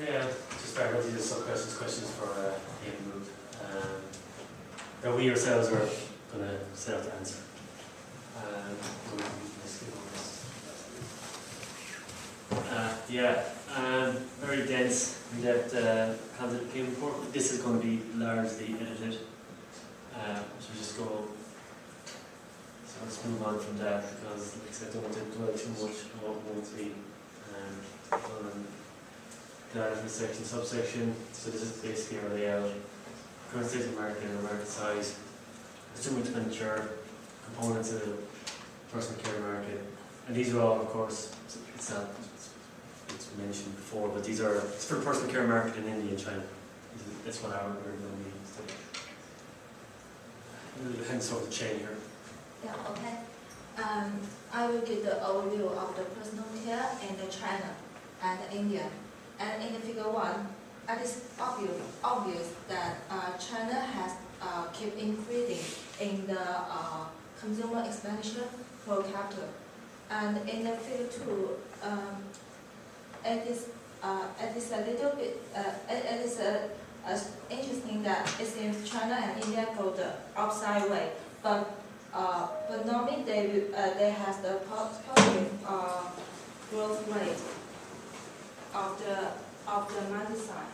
Yeah, to start with, these are some questions for Ian Group that we ourselves are going to set out to answer. Very dense, in-depth candidate PM report. This is going to be largely edited. So just go. So let's move on from that because, like I said, I don't want to dwell too much on what won't be done. Data section, subsection. So this is basically our layout. Current state of market and market size, consumer expenditure, components of the personal care market, and these are all, of course, it's mentioned before, but these are it's for the personal care market in India and China. That's what we're going to be studying. We'll hence sort of chain here. Yeah. Okay. I will give the overview of the personal care in China and India. And in the figure 1, it is obvious that China has kept increasing in the consumer expenditure per capita. And in the figure 2, it is a little bit interesting that it seems China and India go the opposite way, but normally they have the positive growth rate of the market side.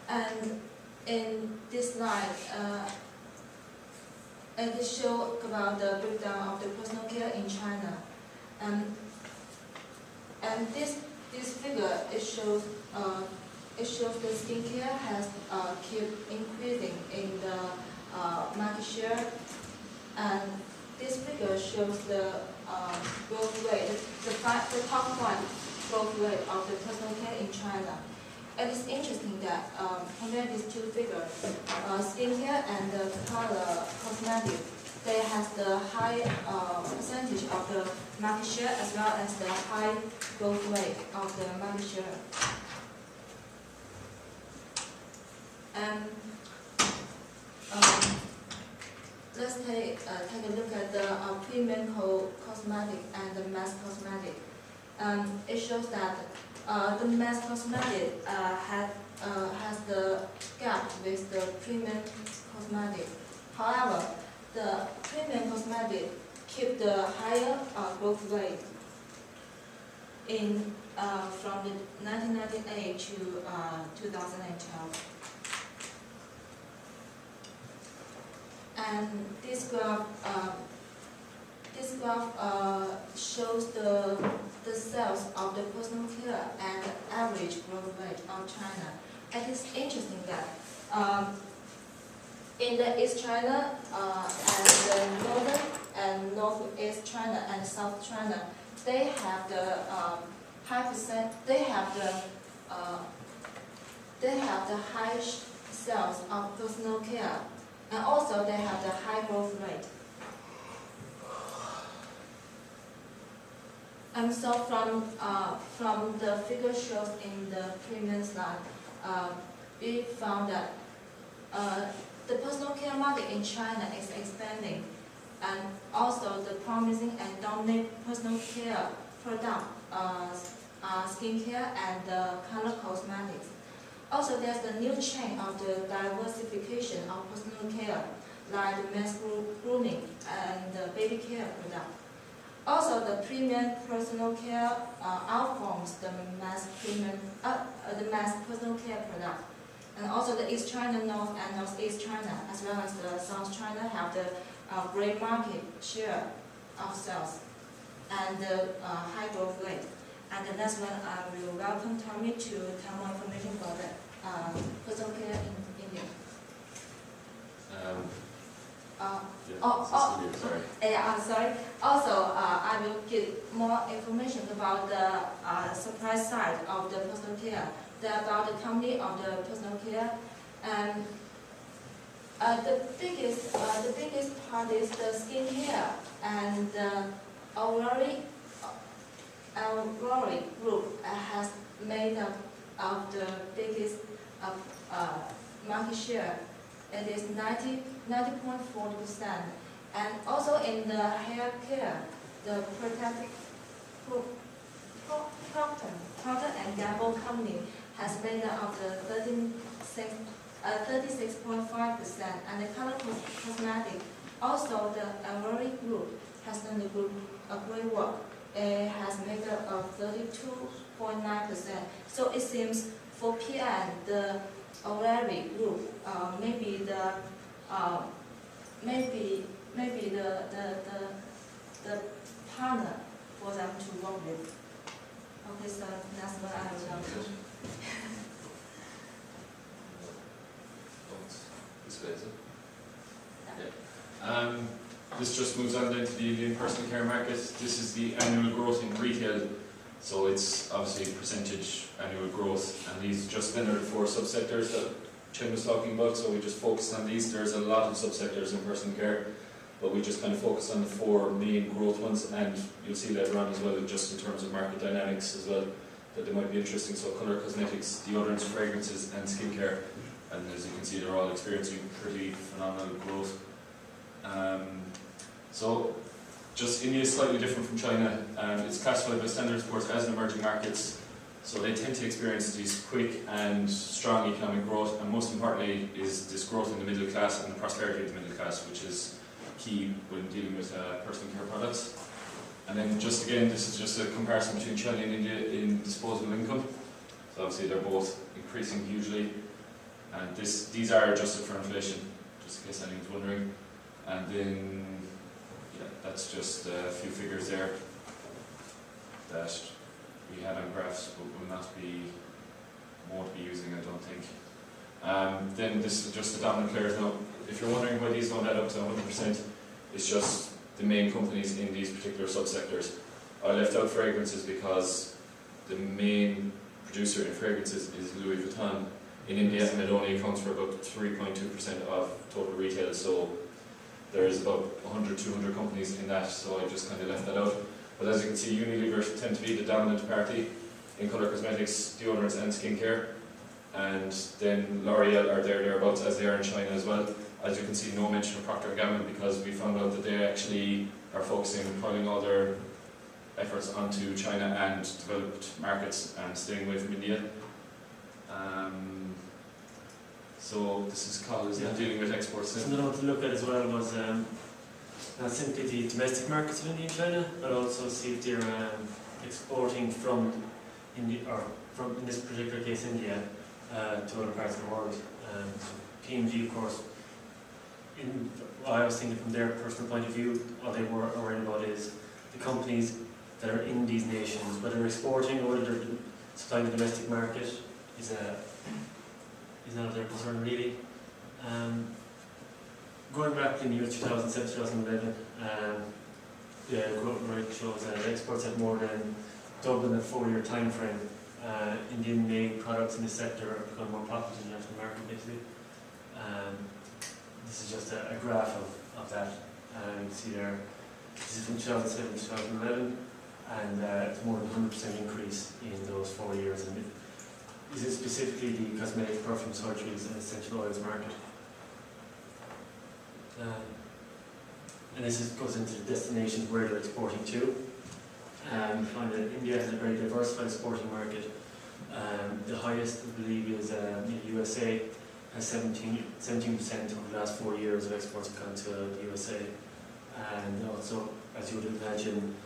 And in this slide, it shows about the breakdown of the personal care in China. And this figure it shows the skincare has kept increasing in the market share, and this figure shows the growth rate, the top one growth rate of the personal care in China. It is interesting that compare these two figures, skincare and the color cosmetics, they have the high percentage of the market share as well as the high growth rate of the market share. And let's take a look at the premium cosmetic and the mass cosmetic. It shows that the mass cosmetic has the gap with the premium cosmetic. However, the premium cosmetic keep the higher growth rate in from the 1998 to 2012. And this graph shows the sales of the personal care and the average growth rate of China. It is interesting that in the East China and the northern and northeast China and South China, they have the high percent. They have the high sales of personal care, and also they have the high growth rate. And so from the figure shows in the previous slide, we found that the personal care market in China is expanding, and also the promising and dominant personal care product are skincare and color cosmetics. Also, there's the new chain of the diversification of personal care, like the men's grooming and the baby care product. Also, the premium personal care outperforms the mass personal care product. And also the East China, North and Northeast China, as well as the South China, have the great market share of sales and the high growth rate. And the next one, I will welcome Tommy to tell more information about the personal care in India. I'm sorry. Also, I will give more information about the supply side of the personal care, about the company of the personal care, and the biggest part is the skincare, and Aurori group has made up of the biggest market share. It is 90.40%, and also in the hair care, the Procter and Gamble company has made up of the 36.5%, and the color cosmetic. Also, the Avery Group has done a great work. It has made up of 32.9%. So it seems for PM, the Avery Group, maybe the partner for them to work with. Okay, so that's what I will tell you. This way, is it? Yeah. This just moves on then to the Indian personal care market. This is the annual growth in retail. So it's obviously percentage annual growth, and these just then are the 4 subsectors that Chen was talking about. So we just focused on these. There's a lot of subsectors in personal care, but we just kind of focused on the 4 main growth ones, and you'll see later on as well, just in terms of market dynamics as well, that they might be interesting. So colour cosmetics, deodorants, fragrances and skincare, and as you can see they're all experiencing pretty phenomenal growth. So just India is slightly different from China. It's classified by Standard & Poor's as an emerging markets, so they tend to experience these quick and strong economic growth, and most importantly is this growth in the middle class and the prosperity of the middle class, which is key when dealing with personal care products. And then just again, this is just a comparison between China and India in disposable income. So obviously they're both increasing hugely, and these are adjusted for inflation, just in case anyone's wondering. And then, yeah, that's just a few figures there that we had on graphs, but won't be using, I don't think. Then this is just the dominant players. Now, if you're wondering why these don't add up to 100%, it's just the main companies in these particular subsectors. I left out fragrances because the main producer in fragrances is Louis Vuitton in India, and it only accounts for about 3.2% of total retail. So there's about 100-200 companies in that, so I just kind of left that out. But as you can see, Unilever tend to be the dominant party in colour cosmetics, deodorants and skincare. And then L'Oreal are thereabouts, as they are in China as well. As you can see, no mention of Procter & Gamble, because we found out that they actually are focusing, putting all their efforts onto China and developed markets and staying away from India. So this is called dealing with exports. Something I want to look at as well was not simply the domestic markets of India and China, but also see if they're exporting from India, or from, in this particular case, India, to other parts of the world. PMG, of course, I was thinking from their personal point of view, what they were worried about is the companies that are in these nations, whether they're exporting or whether they're supplying the domestic market, is not of their concern really. Going back in the year 2007-2011, the growth rate shows that exports have more than doubled in a 4-year time frame. Indian-made products in this sector are becoming more popular in the international market, basically. This is just a graph of that. You can see there, this is from 2007-2011, and it's more than 100% increase in those 4 years. And this is specifically the cosmetic, perfume, surgeries and essential oils market. And this goes into the destinations where they're exporting to. We find that India has a very diversified exporting market. The highest, I believe, is in the USA, has 17% over the last 4 years of exports have gone to the USA. And also, as you would imagine,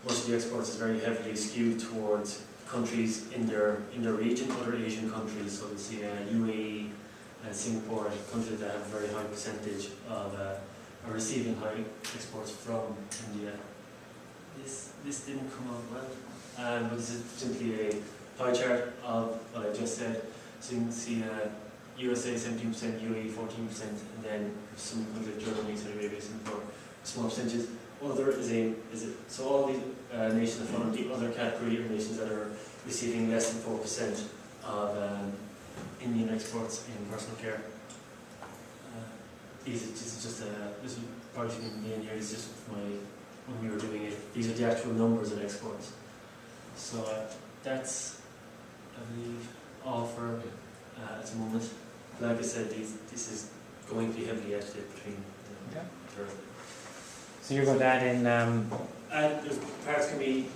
most of the exports is very heavily skewed towards countries in their region, other Asian countries. So we see UAE and Singapore, countries that have a very high percentage of are receiving high exports from India. This didn't come out well, but this is simply a pie chart of what I just said. So you can see USA 17%, UAE 14%, and then some countries like Germany, Saudi Arabia, Singapore, small percentages. Other so all these nations that fall into the other category are nations that are receiving less than 4% of Indian exports in personal care. This will probably be in here. This is just when we were doing it. These are the actual numbers of exports. So that's, I believe, all for at the moment. Like I said, this is going to be heavily edited between the So you're going to add in there's parts can be